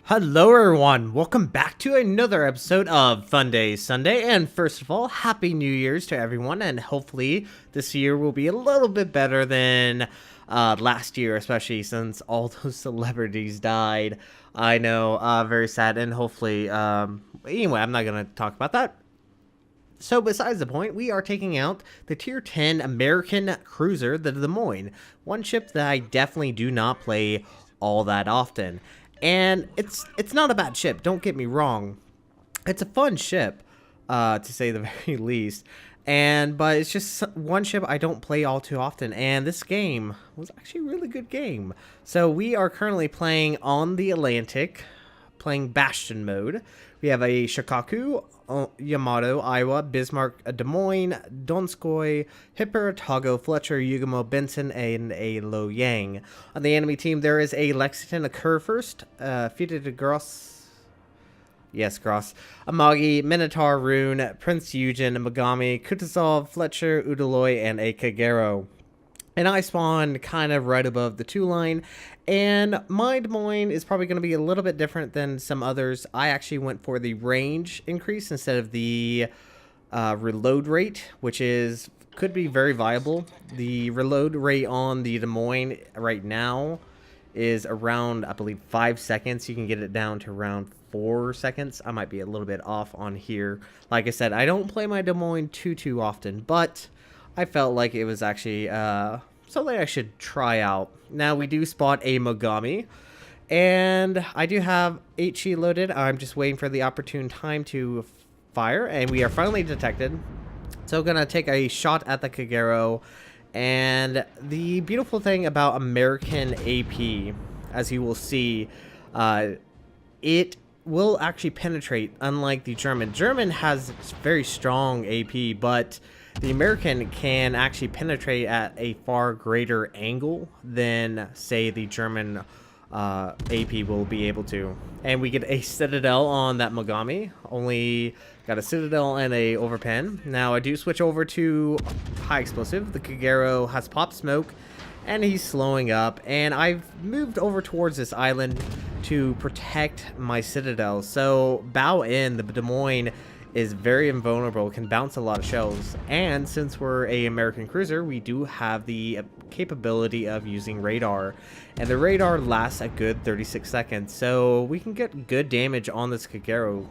Hello everyone, welcome back to another episode of Funday Sunday, and first of all, Happy New Year's to everyone, and hopefully this year will be a little bit better than last year, especially since all those celebrities died. I know, very sad, and hopefully, anyway, I'm not going to talk about that. So besides the point, we are taking out the Tier 10 American cruiser, the Des Moines, one ship that I definitely do not play all that often. And it's not a bad ship, don't get me wrong. It's a fun ship, to say the very least. But it's just one ship I don't play all too often. And this game was actually a really good game. So we are currently playing on the Atlantic, playing Bastion mode. We have a Shikaku, Yamato, Iowa, Bismarck, Des Moines, Donskoy, Hipper, Togo, Fletcher, Yugamo, Benson, and a Lo Yang. On the enemy team, there is a Lexington, a Kurfürst, Fita de Gross, yes, Gross, Amagi, Minotaur, Rune, Prince Eugen, Megami, Kutuzov, Fletcher, Udaloy, and a Kagero. And I spawned kind of right above the 2 line, and my Des Moines is probably going to be a little bit different than some others. I actually went for the range increase instead of the reload rate, which could be very viable. The reload rate on the Des Moines right now is around, I believe, 5 seconds. You can get it down to around 4 seconds. I might be a little bit off on here. Like I said, I don't play my Des Moines too often, but I felt like it was actually something I should try out. Now, we do spot a Mogami, and I do have HE loaded. I'm just waiting for the opportune time to fire, and we are finally detected. So I'm going to take a shot at the Kagero, and the beautiful thing about American AP, as you will see, it will actually penetrate, unlike the German. German has very strong AP, but the American can actually penetrate at a far greater angle than, say, the German AP will be able to. And we get a Citadel on that Mogami. Only got a Citadel and a Overpen. Now I do switch over to High Explosive. The Kagero has Pop Smoke, and he's slowing up. And I've moved over towards this island to protect my Citadel. So bow in, the Des Moines is very invulnerable, can bounce a lot of shells, and since we're a American cruiser, we do have the capability of using radar, and the radar lasts a good 36 seconds, so we can get good damage on this Kagero.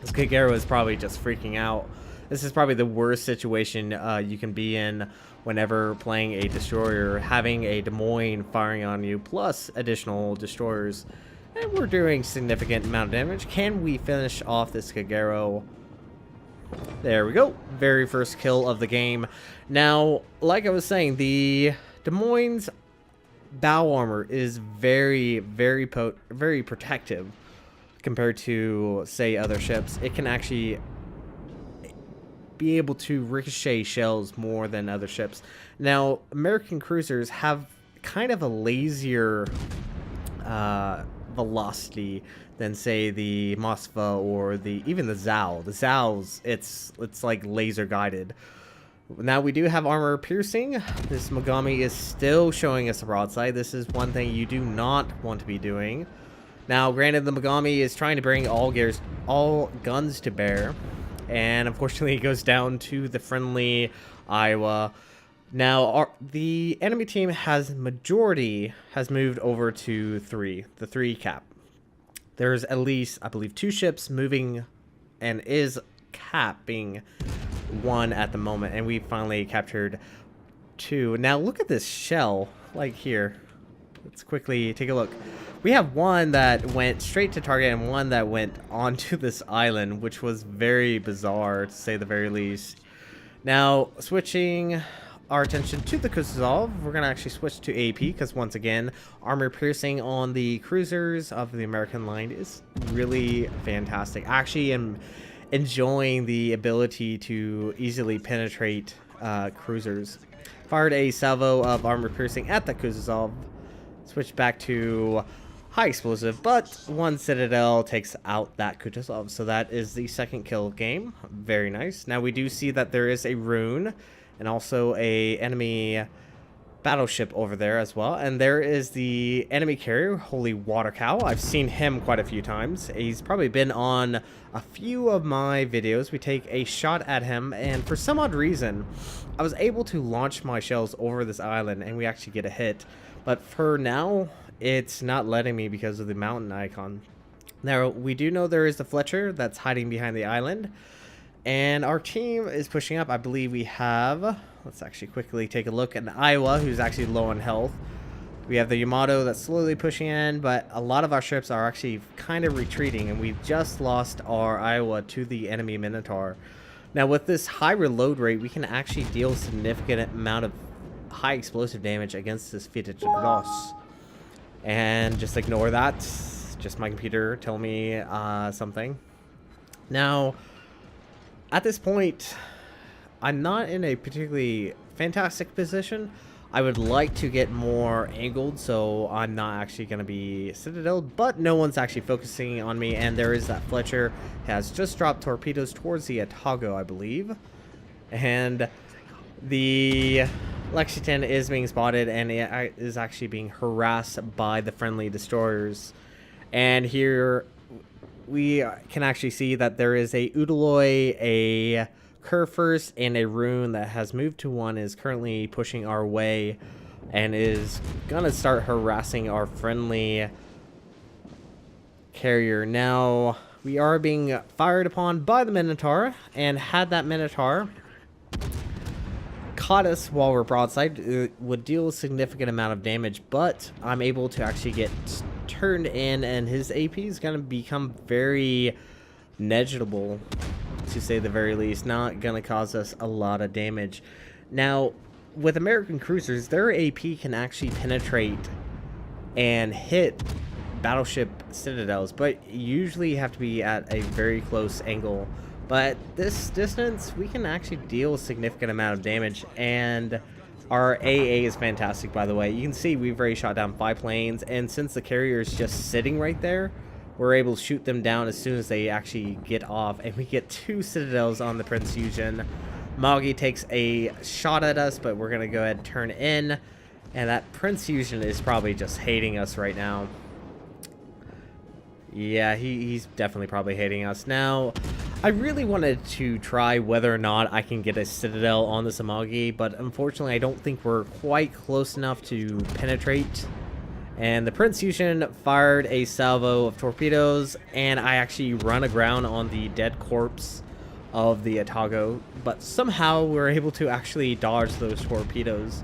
This Kagero is probably just freaking out. This is probably the worst situation you can be in whenever playing a destroyer, having a Des Moines firing on you, plus additional destroyers. And we're doing significant amount of damage. Can we finish off this Kagero? There we go. Very first kill of the game. Now, like I was saying, the Des Moines bow armor is very protective compared to, say, other ships. It can actually be able to ricochet shells more than other ships. Now, American cruisers have kind of a lazier velocity than, say, the Moskva or even the Zao. The Zao's, it's like laser guided. Now we do have armor piercing. This Mogami is still showing us a broadside. This is one thing you do not want to be doing. Now, granted, the Mogami is trying to bring all guns to bear, and unfortunately it goes down to the friendly Iowa. Now, the enemy team has moved over to 3, the 3 cap. There's at least, I believe, 2 ships moving, and is capping 1 at the moment, and we finally captured 2. Now, look at this shell, like here. Let's quickly take a look. We have one that went straight to target and one that went onto this island, which was very bizarre, to say the very least. Now, switching our attention to the Kutuzov, we're going to actually switch to AP, because once again, armor piercing on the cruisers of the American line is really fantastic. I actually am enjoying the ability to easily penetrate cruisers. Fired a salvo of armor piercing at the Kutuzov. Switch back to high explosive, but 1 Citadel takes out that Kutuzov, so that is the second kill game. Very nice. Now we do see that there is a rune and also a enemy battleship over there as well. And there is the enemy carrier, Holy Water Cow. I've seen him quite a few times. He's probably been on a few of my videos. We take a shot at him, and for some odd reason, I was able to launch my shells over this island, and we actually get a hit. But for now, it's not letting me because of the mountain icon. Now, we do know there is the Fletcher that's hiding behind the island, and our team is pushing up. I believe we have, let's actually quickly take a look at Iowa, who's actually low on health. We have the Yamato that's slowly pushing in, but a lot of our ships are actually kind of retreating, and we've just lost our Iowa to the enemy Minotaur. Now, with this high reload rate, we can actually deal a significant amount of high explosive damage against this fitted Gross. And just ignore that. Just my computer telling me something. Now, at this point, I'm not in a particularly fantastic position. I would like to get more angled, so I'm not actually going to be citadel, but no one's actually focusing on me, and there is that Fletcher has just dropped torpedoes towards the Otago, I believe. And the Lexington is being spotted, and it is actually being harassed by the friendly destroyers. And here we can actually see that there is a Udaloy, a Kurfürst, and a Rune that has moved to one, is currently pushing our way and is gonna start harassing our friendly carrier. Now, we are being fired upon by the Minotaur, and had that Minotaur caught us while we're broadside, it would deal a significant amount of damage, but I'm able to actually get turned in, and his AP is going to become very negligible, to say the very least. Not going to cause us a lot of damage. Now, with American cruisers, their AP can actually penetrate and hit battleship citadels, but usually you have to be at a very close angle. But this distance, we can actually deal a significant amount of damage, and our AA is fantastic, by the way. You can see we've already shot down 5 planes, and since the carrier is just sitting right there, we're able to shoot them down as soon as they actually get off, and we get 2 citadels on the Prince Eugen. Moggy takes a shot at us, but we're going to go ahead and turn in, and that Prince Eugen is probably just hating us right now. Yeah, he's definitely probably hating us. Now, I really wanted to try whether or not I can get a citadel on this Amagi, but unfortunately I don't think we're quite close enough to penetrate. And the Prince Eugen fired a salvo of torpedoes, and I actually run aground on the dead corpse of the Otago, but somehow we were able to actually dodge those torpedoes.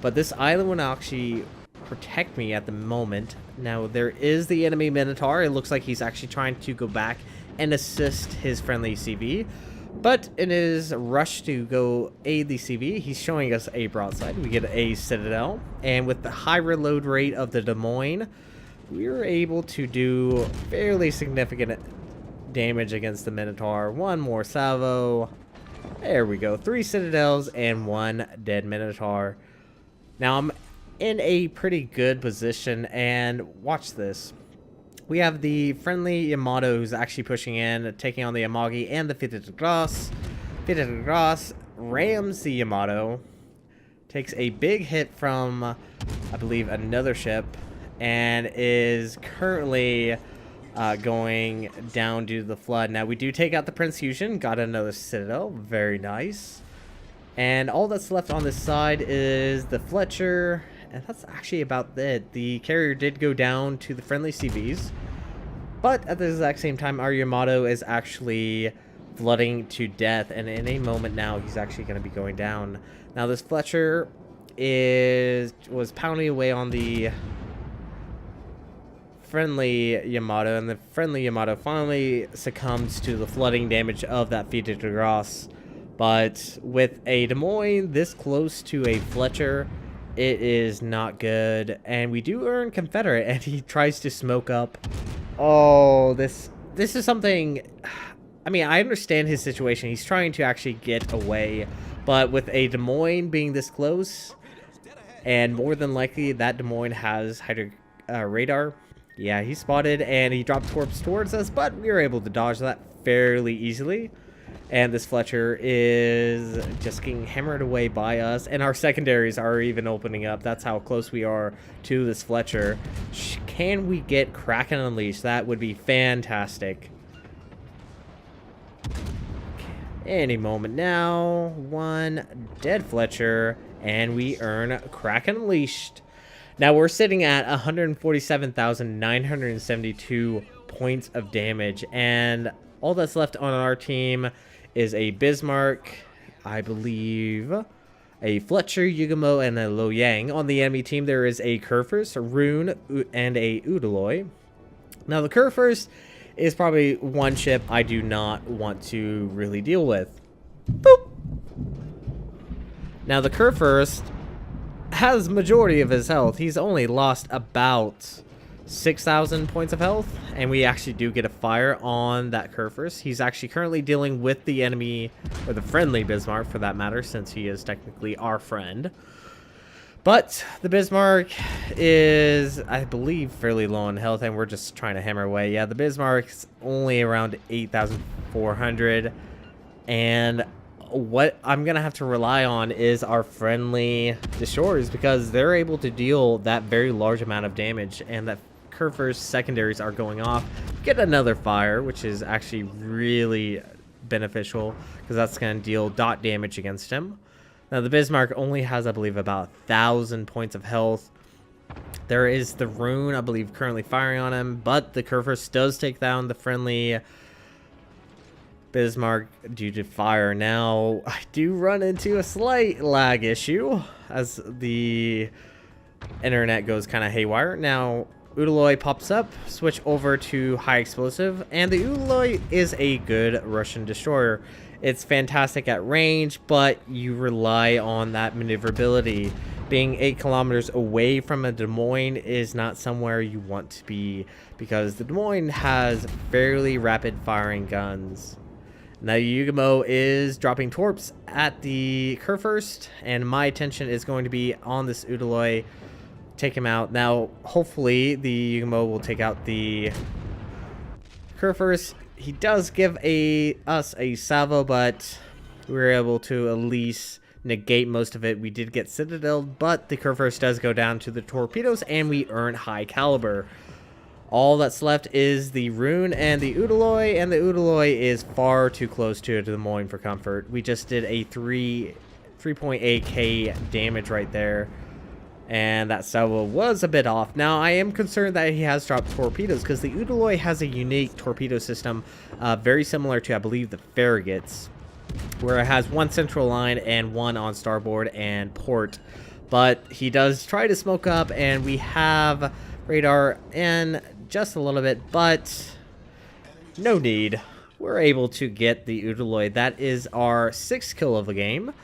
But this island will actually protect me at the moment. Now, there is the enemy Minotaur. It looks like he's actually trying to go back and assist his friendly CV, but in his rush to go aid the CV, he's showing us a broadside. We get a citadel, and with the high reload rate of the Des Moines, we were able to do fairly significant damage against the Minotaur. One more salvo. There we go. 3 citadels and 1 dead Minotaur. Now, I'm in a pretty good position, and watch this. We have the friendly Yamato who's actually pushing in, taking on the Amagi and the Fitted Gras. Fitted Gras rams the Yamato, takes a big hit from, I believe, another ship, and is currently going down due to the flood. Now, we do take out the Prince Eugen, got another citadel, very nice. And all that's left on this side is the Fletcher, and that's actually about it. The carrier did go down to the friendly CVs, but at the exact same time, our Yamato is actually flooding to death, and in a moment now, he's actually going to be going down. Now, this Fletcher was pounding away on the friendly Yamato, and the friendly Yamato finally succumbs to the flooding damage of that Fitted Gras. But with a Des Moines this close to a Fletcher, it is not good. And we do earn Confederate, and he tries to smoke up. Oh, this is something. I mean, I understand his situation. He's trying to actually get away, but with a Des Moines being this close, and more than likely that Des Moines has radar. Yeah, he spotted, and he dropped torps towards us, but we were able to dodge that fairly easily. And this Fletcher is just getting hammered away by us. And our secondaries are even opening up. That's how close we are to this Fletcher. Can we get Kraken Unleashed? That would be fantastic. Any moment now. One dead Fletcher. And we earn Kraken Unleashed. Now we're sitting at 147,972 points of damage. And all that's left on our team is a Bismarck, I believe, a Fletcher, Yugamo, and a Loyang. On the enemy team, there is a Kurfürst, a Rune, and a Udaloy. Now, the Kurfürst is probably one ship I do not want to really deal with. Boop! Now, the Kurfürst has majority of his health. He's only lost about 6,000 points of health, and we actually do get a fire on that Kurfürst. He's actually currently dealing with the enemy, or the friendly Bismarck for that matter, since he is technically our friend. But the Bismarck is, I believe, fairly low on health, and we're just trying to hammer away. Yeah, the Bismarck's only around 8,400, and what I'm gonna have to rely on is our friendly destroyers, because they're able to deal that very large amount of damage, and that Kurfürst secondaries are going off. Get another fire, which is actually really beneficial, because that's going to deal dot damage against him. Now the Bismarck only has, I believe, about 1,000 points of health. There is the Rune, I believe, currently firing on him, but the Kurfürst does take down the friendly Bismarck due to fire. Now I do run into a slight lag issue as the internet goes kind of haywire. Now Udaloy pops up, switch over to high explosive, and the Udaloy is a good Russian destroyer. It's fantastic at range, but you rely on that maneuverability. Being 8 kilometers away from a Des Moines is not somewhere you want to be, because the Des Moines has fairly rapid firing guns. Now Yugamo is dropping torps at the Kurfürst, and my attention is going to be on this Udaloy. Take him out. Now, hopefully, the Yugamo will take out the Kurfürst. He does give us a salvo, but we were able to at least negate most of it. We did get Citadel, but the Kurfürst does go down to the torpedoes, and we earn high caliber. All that's left is the Rune and the Udaloy, and the Udaloy is far too close to Des Moines for comfort. We just did a 3.8k damage right there. And that salvo was a bit off. Now, I am concerned that he has dropped torpedoes, because the Udaloy has a unique torpedo system very similar to, I believe, the Farragut's, where it has one central line and one on starboard and port. But he does try to smoke up, and we have radar in just a little bit, but no need. We're able to get the Udaloy. That is our 6th kill of the game.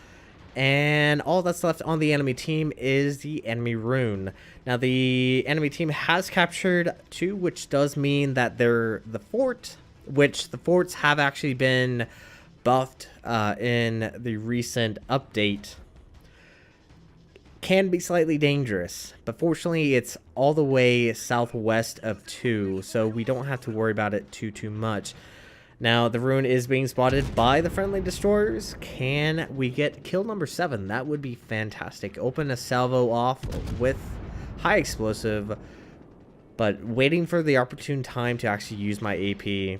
And all that's left on the enemy team is the enemy Rune. Now, the enemy team has captured 2, which does mean that they're the fort, which the forts have actually been buffed in the recent update. Can be slightly dangerous, but fortunately it's all the way southwest of 2, so we don't have to worry about it too much. Now, the Rune is being spotted by the friendly destroyers. Can we get kill number 7? That would be fantastic. Open a salvo off with high explosive, but waiting for the opportune time to actually use my AP.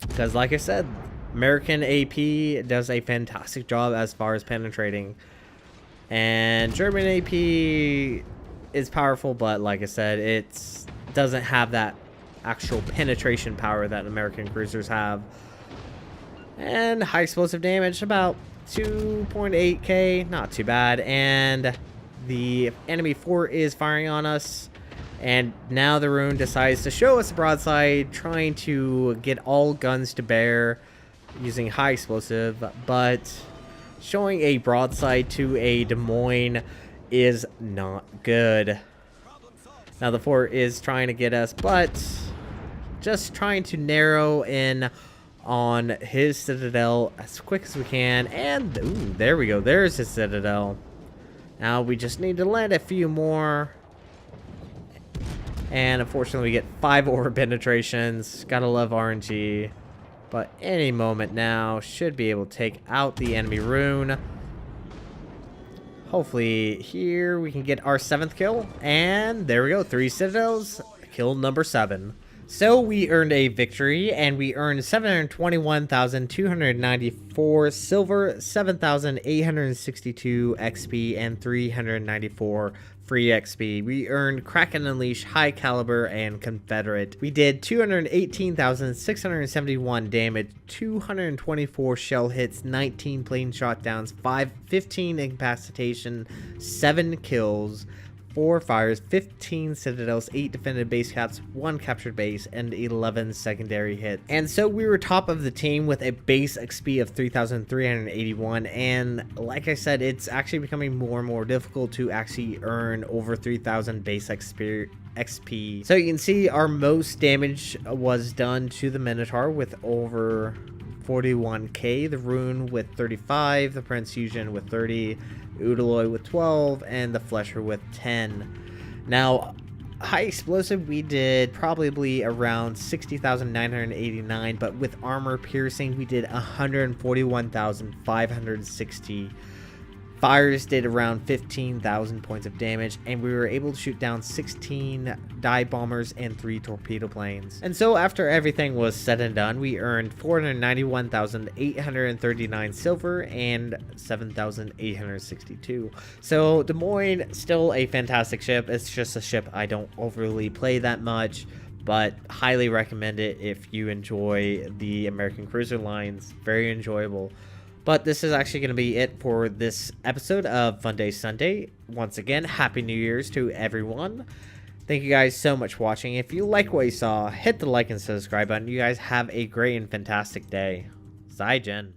Because, like I said, American AP does a fantastic job as far as penetrating. And German AP is powerful, but like I said, it doesn't have that actual penetration power that American cruisers have. And high explosive damage, about 2.8k, not too bad. And the enemy fort is firing on us, and now the Rune decides to show us a broadside, trying to get all guns to bear using high explosive, but showing a broadside to a Des Moines is not good. Now the fort is trying to get us, but just trying to narrow in on his citadel as quick as we can. And ooh, there we go. There's his citadel. Now we just need to land a few more. And unfortunately we get 5 orb penetrations. Gotta love RNG. but any moment now should be able to take out the enemy rune. Hopefully here we can get our 7th kill, and there we go, 3 citadels, kill number 7. So we earned a victory, and we earned 721,294 silver, 7,862 XP, and 394 free XP. We earned Kraken Unleash, High Caliber, and Confederate. We did 218,671 damage, 224 shell hits, 19 plane shot downs, 15 incapacitation, 7 kills, 4 fires, 15 citadels, 8 defended base caps, 1 captured base, and 11 secondary hits. And so we were top of the team with a base XP of 3,381, and like I said, it's actually becoming more and more difficult to actually earn over 3,000 base XP. So you can see our most damage was done to the Minotaur with over 41k, the Rune with 35, the Transfusion with 30, Udaloy with 12, and the Flesher with 10. Now, high explosive we did probably around 60,989, but with armor piercing we did 141,560. Fires did around 15,000 points of damage, and we were able to shoot down 16 dive bombers and 3 torpedo planes. And so after everything was said and done, we earned 491,839 silver and 7,862. So Des Moines, still a fantastic ship. It's just a ship I don't overly play that much, but highly recommend it if you enjoy the American cruiser lines. Very enjoyable. But this is actually going to be it for this episode of Funday Sunday. Once again, Happy New Year's to everyone. Thank you guys so much for watching. If you like what you saw, hit the like and subscribe button. You guys have a great and fantastic day. Zai Jen.